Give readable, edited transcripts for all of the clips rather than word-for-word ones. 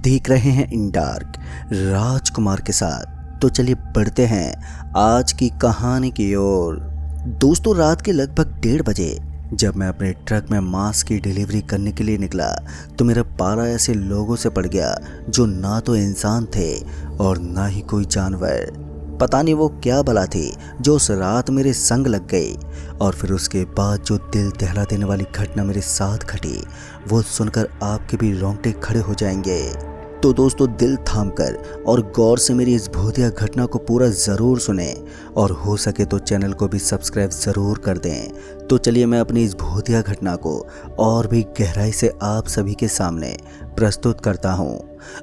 देख रहे हैं इन डार्क राजकुमार के साथ। तो चलिए बढ़ते हैं आज की कहानी की ओर। दोस्तों, रात के लगभग 1:30 बजे जब मैं अपने ट्रक में मांस की डिलीवरी करने के लिए निकला तो मेरा पारा ऐसे लोगों से पड़ गया जो ना तो इंसान थे और ना ही कोई जानवर। पता नहीं वो क्या बला थी जो उस रात मेरे संग लग गई। और फिर उसके बाद जो दिल दहला देने वाली घटना मेरे साथ घटी वो सुनकर आपके भी रोंगटे खड़े हो जाएंगे। तो दोस्तों, दिल थामकर और गौर से मेरी इस भूतिया घटना को पूरा ज़रूर सुने और हो सके तो चैनल को भी सब्सक्राइब ज़रूर कर दें। तो चलिए मैं अपनी इस भूतिया घटना को और भी गहराई से आप सभी के सामने प्रस्तुत करता हूँ।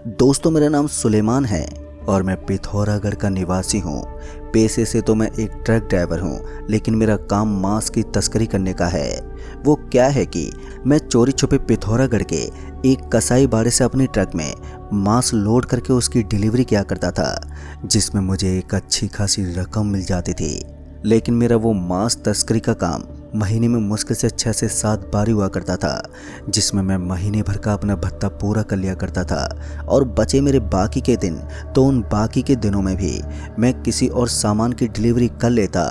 दोस्तों, मेरा नाम सुलेमान है और मैं पिथौरागढ़ का निवासी हूँ। पेशे से तो मैं एक ट्रक ड्राइवर हूँ, लेकिन मेरा काम मांस की तस्करी करने का है। वो क्या है कि मैं चोरी छुपे पिथौरागढ़ के एक कसाई बाड़े से अपनी ट्रक में मांस लोड करके उसकी डिलीवरी किया करता था, जिसमें मुझे एक अच्छी खासी रकम मिल जाती थी। लेकिन मेरा वो मांस तस्करी का काम महीने में मुश्किल से 6 से 7 बारी हुआ करता था, जिसमें मैं महीने भर का अपना भत्ता पूरा कर लिया करता था। और बचे मेरे बाकी के दिन, तो उन बाकी के दिनों में भी मैं किसी और सामान की डिलीवरी कर लेता,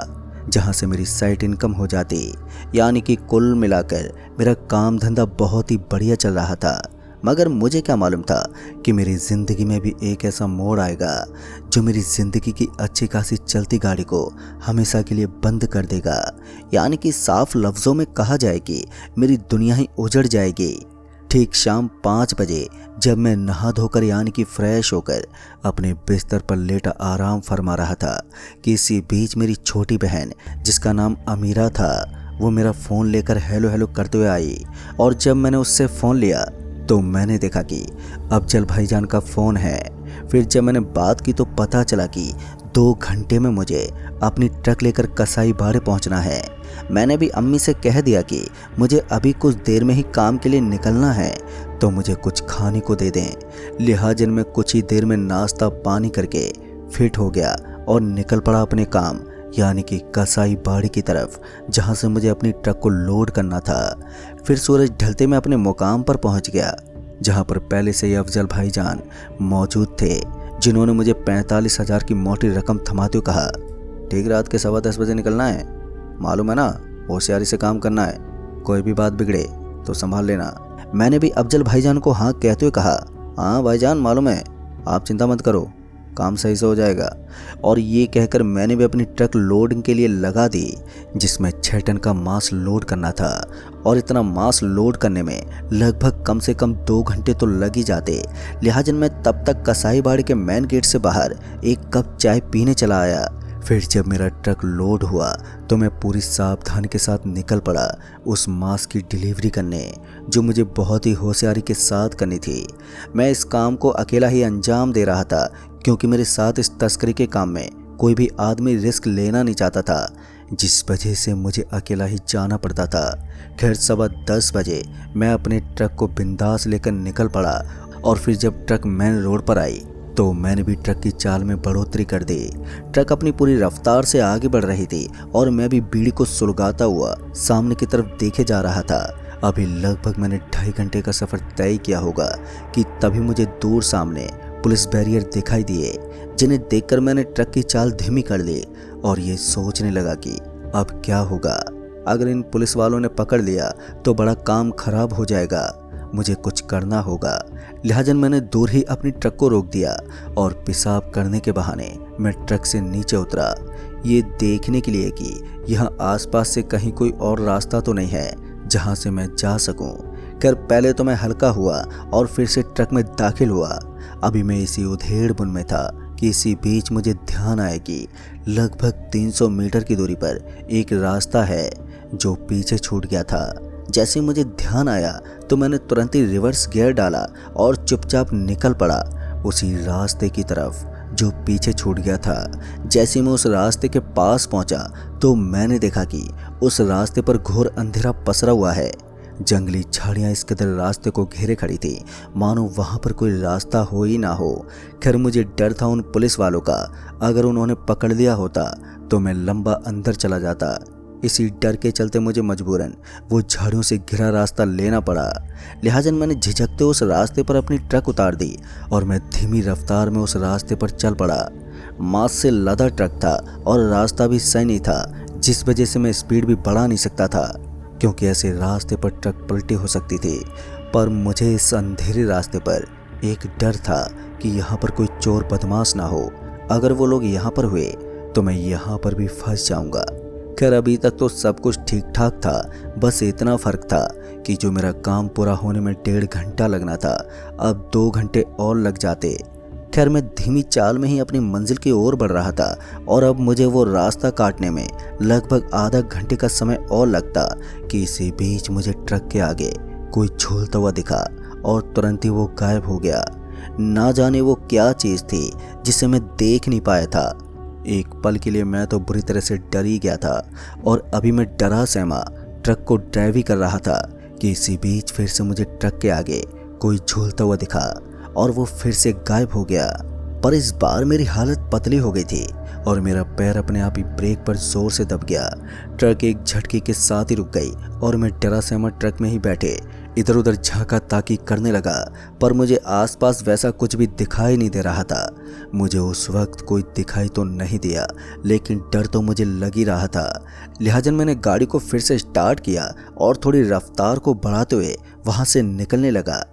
जहां से मेरी साइड इनकम हो जाती। यानी कि कुल मिलाकर मेरा काम धंधा बहुत ही बढ़िया चल रहा था। मगर मुझे क्या मालूम था कि मेरी ज़िंदगी में भी एक ऐसा मोड़ आएगा जो मेरी ज़िंदगी की अच्छी खासी चलती गाड़ी को हमेशा के लिए बंद कर देगा। यानी कि साफ लफ्ज़ों में कहा जाए कि मेरी दुनिया ही उजड़ जाएगी। ठीक शाम 5 बजे जब मैं नहा धोकर यानी कि फ्रेश होकर अपने बिस्तर पर लेटा आराम फरमा रहा था कि इसी बीच मेरी छोटी बहन, जिसका नाम अमीरा था, वो मेरा फ़ोन लेकर हेलो हेलो करते हुए आई। और जब मैंने उससे फ़ोन लिया तो मैंने देखा कि अफजल भाईजान का फ़ोन है। फिर जब मैंने बात की तो पता चला कि 2 घंटे में मुझे अपनी ट्रक लेकर कसाई बाड़े पहुंचना है। मैंने भी अम्मी से कह दिया कि मुझे अभी कुछ देर में ही काम के लिए निकलना है, तो मुझे कुछ खाने को दे दें। लिहाजन में कुछ ही देर में नाश्ता पानी करके फिट हो गया और निकल पड़ा अपने काम यानी कि कसाई बाड़ी की तरफ, जहां से मुझे अपनी ट्रक को लोड करना था। फिर सूरज ढलते में अपने मुकाम पर पहुंच गया, जहां पर पहले से ही अफजल भाईजान मौजूद थे, जिन्होंने मुझे 45,000 की मोटी रकम थमाते हुए कहा, ठीक रात के 10:15 बजे निकलना है, मालूम है ना, होशियारी से काम करना है, कोई भी बात बिगड़े तो संभाल लेना। मैंने भी अफजल भाईजान को हाँ कहते हुए कहा, हाँ भाईजान मालूम है, आप चिंता मत करो, काम सही से हो जाएगा। और ये कहकर मैंने भी अपनी ट्रक लोडिंग के लिए लगा दी, जिसमें 6 टन का मांस लोड करना था। और इतना मांस लोड करने में लगभग कम से कम 2 घंटे तो लग ही जाते। लिहाजन मैं तब तक कसाई बाड़ी के मेन गेट से बाहर एक कप चाय पीने चला आया। फिर जब मेरा ट्रक लोड हुआ तो मैं पूरी सावधानी के साथ निकल पड़ा उस मांस की डिलीवरी करने, जो मुझे बहुत ही होशियारी के साथ करनी थी। मैं इस काम को अकेला ही अंजाम दे रहा था, क्योंकि मेरे साथ इस तस्करी के काम में कोई भी आदमी रिस्क लेना नहीं चाहता था, जिस वजह से मुझे अकेला ही जाना पड़ता था। खैर 10:15 बजे मैं अपने ट्रक को बिंदास लेकर निकल पड़ा। और फिर जब ट्रक मेन रोड पर आई तो मैंने भी ट्रक की चाल में बढ़ोतरी कर दी। ट्रक अपनी पूरी रफ्तार से आगे बढ़ रही थी और मैं भी बीड़ी को सुलगाता हुआ सामने की तरफ देखे जा रहा था। अभी लगभग मैंने 2.5 घंटे का सफ़र तय किया होगा कि तभी मुझे दूर सामने पुलिस बैरियर दिखाई दिए, जिन्हें देखकर मैंने ट्रक की चाल धीमी कर ली और ये सोचने लगा कि अब क्या होगा। अगर इन पुलिस वालों ने पकड़ लिया तो बड़ा काम खराब हो जाएगा, मुझे कुछ करना होगा। लिहाजन मैंने दूर ही अपनी ट्रक को रोक दिया और पेशाब करने के बहाने मैं ट्रक से नीचे उतरा, ये देखने के लिए कि यहाँ आसपास से कहीं कोई और रास्ता तो नहीं है जहाँ से मैं जा सकूँ। खैर पहले तो मैं हल्का हुआ और फिर से ट्रक में दाखिल हुआ। अभी मैं इसी उधेड़-बुन में था कि इसी बीच मुझे ध्यान आया कि लगभग 300 मीटर की दूरी पर एक रास्ता है जो पीछे छूट गया था। जैसे मुझे ध्यान आया तो मैंने तुरंत ही रिवर्स गियर डाला और चुपचाप निकल पड़ा उसी रास्ते की तरफ जो पीछे छूट गया था। जैसे मैं उस रास्ते के पास पहुंचा तो मैंने देखा कि उस रास्ते पर घोर अंधेरा पसरा हुआ है। जंगली झाड़ियाँ इस कदर रास्ते को घेरे खड़ी थी मानो वहाँ पर कोई रास्ता हो ही ना हो। खैर मुझे डर था उन पुलिस वालों का, अगर उन्होंने पकड़ लिया होता तो मैं लंबा अंदर चला जाता। इसी डर के चलते मुझे मजबूरन वो झाड़ियों से घिरा रास्ता लेना पड़ा। लिहाजन मैंने झिझकते उस रास्ते पर अपनी ट्रक उतार दी और मैं धीमी रफ्तार में उस रास्ते पर चल पड़ा। मांस से लदा ट्रक था और रास्ता भी सही नहीं था, जिस वजह से मैं स्पीड भी बढ़ा नहीं सकता था, क्योंकि ऐसे रास्ते पर ट्रक पलटी हो सकती थी। पर मुझे इस अंधेरे रास्ते पर एक डर था कि यहाँ पर कोई चोर बदमाश ना हो। अगर वो लोग यहाँ पर हुए तो मैं यहाँ पर भी फंस जाऊंगा। खैर अभी तक तो सब कुछ ठीक ठाक था, बस इतना फर्क था कि जो मेरा काम पूरा होने में 1.5 घंटा लगना था, अब 2 घंटे और लग जाते। खैर मैं धीमी चाल में ही अपनी मंजिल की ओर बढ़ रहा था और अब मुझे वो रास्ता काटने में लगभग आधा घंटे का समय और लगता कि इसी बीच मुझे ट्रक के आगे कोई झूलता हुआ दिखा और तुरंत ही वो गायब हो गया। ना जाने वो क्या चीज़ थी जिसे मैं देख नहीं पाया था। एक पल के लिए मैं तो बुरी तरह से डर ही गया था और अभी मैं डरा सहमा ट्रक को ड्राइव ही कर रहा था कि इसी बीच फिर से मुझे ट्रक के आगे कोई झूलता हुआ दिखा और वो फिर से गायब हो गया। पर इस बार मेरी हालत पतली हो गई थी और मेरा पैर अपने आप ही ब्रेक पर जोर से दब गया। ट्रक एक झटके के साथ ही रुक गई और मैं डरा सहमा ट्रक में ही बैठे इधर उधर झांका ताकी करने लगा, पर मुझे आसपास वैसा कुछ भी दिखाई नहीं दे रहा था। मुझे उस वक्त कोई दिखाई तो नहीं दिया, लेकिन डर तो मुझे लग ही रहा था। लिहाजा मैंने गाड़ी को फिर से स्टार्ट किया और थोड़ी रफ्तार को बढ़ाते हुए वहां से निकलने लगा।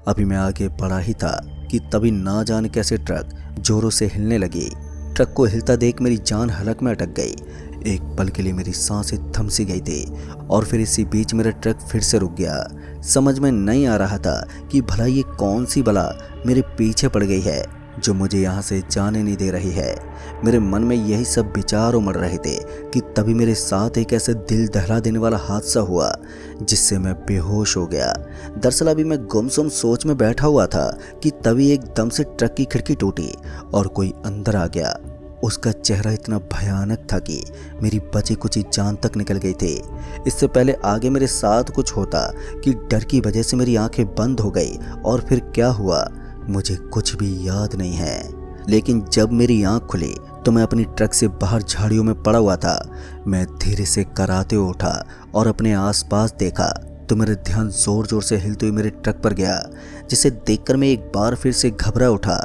अभी मैं आगे बढ़ा ही था कि तभी ना जाने कैसे ट्रक जोरों से हिलने लगी। ट्रक को हिलता देख मेरी जान हलक में अटक गई। एक पल के लिए मेरी सांसें थम सी गई थी और फिर इसी बीच मेरा ट्रक फिर से रुक गया। समझ में नहीं आ रहा था कि भला ये कौन सी बला मेरे पीछे पड़ गई है जो मुझे यहाँ से जाने नहीं दे रही है। मेरे मन में यही सब विचार उमड़ रहे थे कि तभी मेरे साथ एक ऐसे दिल दहला देने वाला हादसा हुआ जिससे मैं बेहोश हो गया। दरअसल अभी मैं गुमसुम सोच में बैठा हुआ था कि तभी एकदम से ट्रक की खिड़की टूटी और कोई अंदर आ गया। उसका चेहरा इतना भयानक था कि मेरी बची कुची जान तक निकल गई थी। इससे पहले आगे मेरे साथ कुछ होता कि डर की वजह से मेरी आंखें बंद हो गई और फिर क्या हुआ मुझे कुछ भी याद नहीं है। लेकिन जब मेरी आंख खुली तो मैं अपनी ट्रक से बाहर झाड़ियों में पड़ा हुआ था। मैं धीरे से कराते हुए उठा और अपने आसपास देखा तो मेरा ध्यान जोर जोर से हिलते हुए मेरे ट्रक पर गया, जिसे देखकर मैं एक बार फिर से घबरा उठा।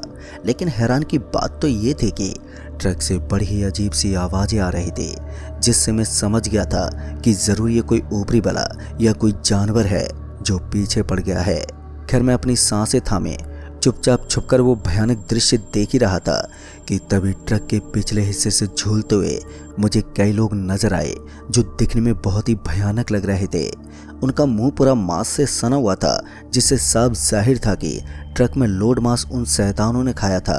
लेकिन हैरान की बात तो ये थी कि ट्रक से बड़ी ही अजीब सी आवाज़ें आ रही थी, जिससे मैं समझ गया था कि ज़रूर ये कोई ऊपरी बला या कोई जानवर है जो पीछे पड़ गया है। खैर मैं अपनी सांसें थामे चुपचाप छुपकर वो भयानक दृश्य देख ही रहा था कि तभी ट्रक के पिछले हिस्से से झूलते हुए मुझे कई लोग नजर आए जो दिखने में बहुत ही भयानक लग रहे थे। उनका मुंह पूरा मांस से सना हुआ था, जिससे साफ जाहिर था कि ट्रक में लोड मांस उन शैतानों ने खाया था।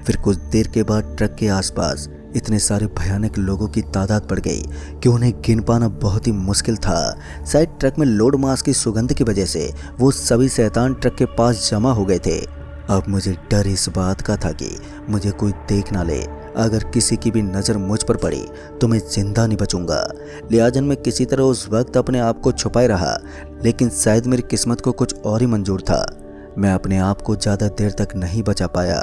फिर कुछ देर के बाद ट्रक के आसपास इतने सारे भयानक लोगों की तादाद बढ़ गई कि उन्हें गिन पाना बहुत ही मुश्किल था। शायद ट्रक में लोड मांस की सुगंध की वजह से वो सभी शैतान ट्रक के पास जमा हो गए थे। अब मुझे डर इस बात का था कि मुझे कोई देख ना ले। अगर किसी की भी नज़र मुझ पर पड़ी तो मैं जिंदा नहीं बचूंगा। लिहाजा मैं किसी तरह उस वक्त अपने आप को छुपाए रहा, लेकिन शायद मेरी किस्मत को कुछ और ही मंजूर था। मैं अपने आप को ज़्यादा देर तक नहीं बचा पाया,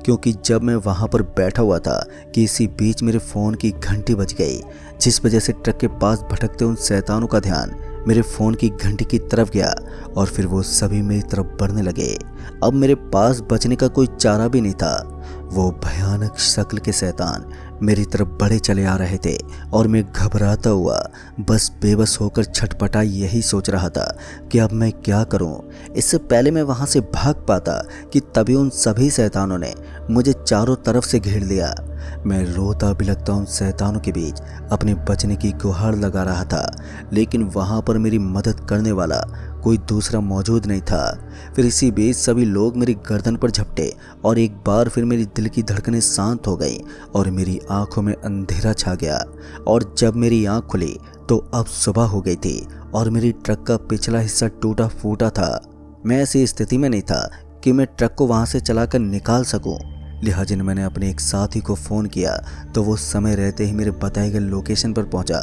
क्योंकि जब मैं वहाँ पर बैठा हुआ था कि इसी बीच मेरे फ़ोन की घंटी बज गई, जिस वजह से ट्रक के पास भटकते उन शैतानों का ध्यान मेरे फ़ोन की घंटी की तरफ गया और फिर वो सभी मेरी तरफ बढ़ने लगे। अब मेरे पास बचने का कोई चारा भी नहीं था। वो भयानक शक्ल के शैतान मेरी तरफ बढ़े चले आ रहे थे और मैं घबराता हुआ बस बेबस होकर छटपटा यही सोच रहा था कि अब मैं क्या करूं। इससे पहले मैं वहां से भाग पाता कि तभी उन सभी शैतानों ने मुझे चारों तरफ से घेर लिया। मैं रोता बिलखता उन शैतानों के बीच अपने बचने की गुहार लगा रहा था, लेकिन वहां पर मेरी मदद करने वाला कोई दूसरा मौजूद नहीं था। फिर इसी बीच सभी लोग मेरी गर्दन पर झपटे और एक बार फिर मेरी दिल की धड़कनें शांत हो गई और मेरी आंखों में अंधेरा छा गया। और जब मेरी आंख खुली तो अब सुबह हो गई थी और मेरी ट्रक का पिछला हिस्सा टूटा फूटा था। मैं ऐसी स्थिति में नहीं था कि मैं ट्रक को वहां से चलाकर निकाल सकूं। लिहाजा मैंने अपने एक साथी को फ़ोन किया तो वो समय रहते ही मेरे बताए गए लोकेशन पर पहुंचा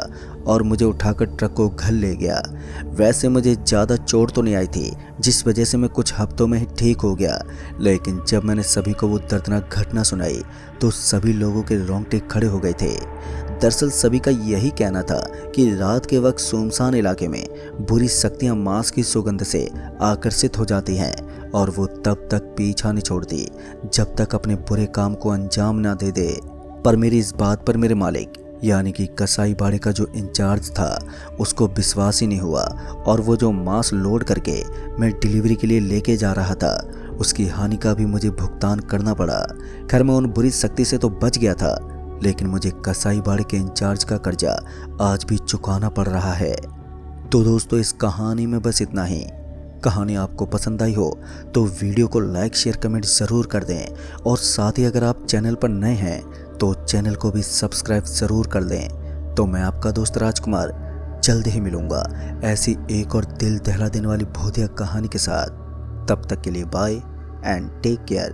और मुझे उठाकर ट्रक को घर ले गया। वैसे मुझे ज़्यादा चोट तो नहीं आई थी, जिस वजह से मैं कुछ हफ्तों में ही ठीक हो गया, लेकिन जब मैंने सभी को वो दर्दनाक घटना सुनाई तो सभी लोगों के रोंगटे खड़े हो गए थे। दरअसल सभी का यही कहना था कि रात के वक्त सुनसान इलाके में बुरी शक्तियां मांस की सुगंध से आकर्षित हो जाती हैं और वो तब तक पीछा नहीं छोड़ती जब तक अपने बुरे काम को अंजाम ना दे दे। पर मेरी इस बात पर मेरे मालिक यानी कि कसाई बाड़े का जो इंचार्ज था उसको विश्वास ही नहीं हुआ और वो जो मांस लोड करके मैं डिलीवरी के लिए लेके जा रहा था उसकी हानि का भी मुझे भुगतान करना पड़ा। खैर मैं उन बुरी शक्ति से तो बच गया था, लेकिन मुझे कसाई बाड़े के इंचार्ज का कर्जा आज भी चुकाना पड़ रहा है। तो दोस्तों इस कहानी में बस इतना ही। कहानी आपको पसंद आई हो तो वीडियो को लाइक शेयर कमेंट ज़रूर कर दें और साथ ही अगर आप चैनल पर नए हैं तो चैनल को भी सब्सक्राइब ज़रूर कर दें। तो मैं आपका दोस्त राजकुमार जल्द ही मिलूँगा ऐसी एक और दिल दहला देने वाली भूतिया कहानी के साथ। तब तक के लिए बाय एंड टेक केयर।